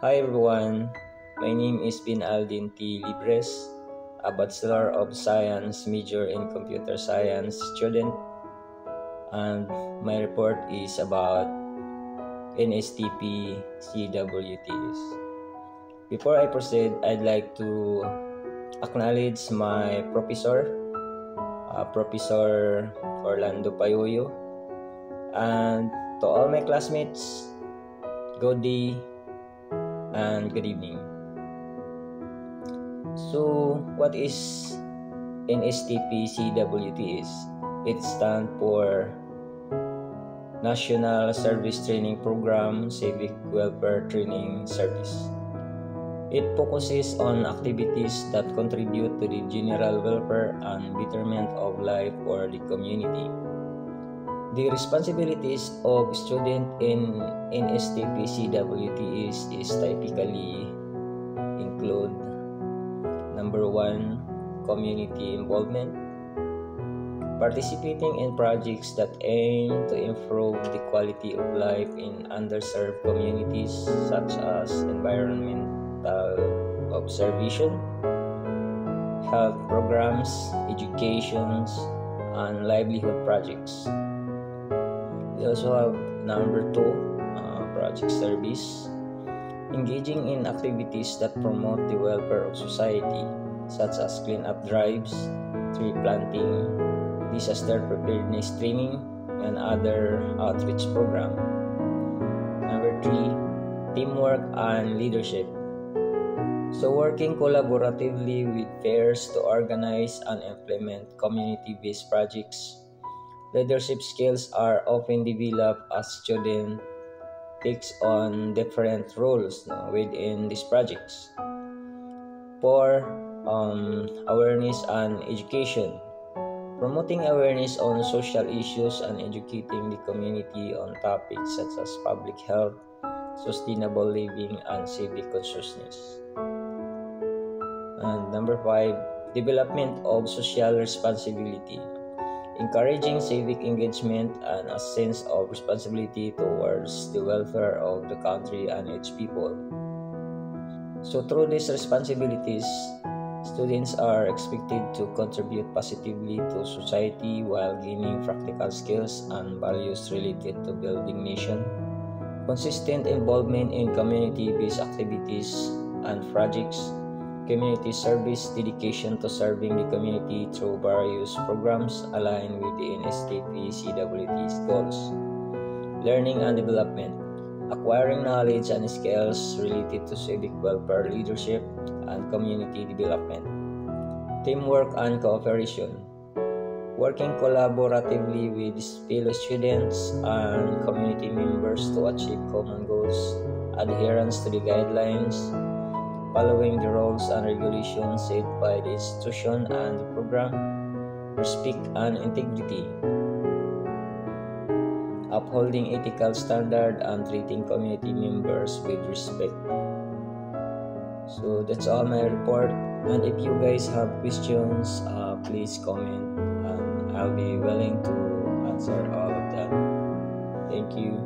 Hi everyone, my name is Bin Aldin T. Libres, a Bachelor of Science major in Computer Science student, and my report is about NSTP CWTs. Before I proceed, I'd like to acknowledge my professor, Professor Orlando Payoyo, and to all my classmates, good day and good evening. So, what is NSTP CWTs? It stands for National Service Training Program Civic Welfare Training Service. It focuses on activities that contribute to the general welfare and betterment of life for the community. The responsibilities of student in NSTP CWTs is typically include: number 1, community involvement, participating in projects that aim to improve the quality of life in underserved communities such as environmental observation, health programs, educations, and livelihood projects. We also have number 2, project service, engaging in activities that promote the welfare of society, such as cleanup drives, tree planting, disaster preparedness training, and other outreach programs. Number 3, teamwork and leadership. So working collaboratively with peers to organize and implement community-based projects. Leadership skills are often developed as students takes on different roles within these projects. 4, awareness and education. Promoting awareness on social issues and educating the community on topics such as public health, sustainable living, and civic consciousness. And number 5, development of social responsibility. Encouraging civic engagement and a sense of responsibility towards the welfare of the country and its people. So through these responsibilities, students are expected to contribute positively to society while gaining practical skills and values related to building nation. Consistent involvement in community-based activities and projects, community service, dedication to serving the community through various programs aligned with the NSTP CWT's goals. Learning and development, acquiring knowledge and skills related to civic welfare, leadership, and community development. Teamwork and cooperation, working collaboratively with fellow students and community members to achieve common goals. Adherence to the guidelines, following the rules and regulations set by the institution and the program. Respect and integrity, upholding ethical standard and treating community members with respect. So that's all my report, and if you guys have questions, please comment and I'll be willing to answer all of that. Thank you.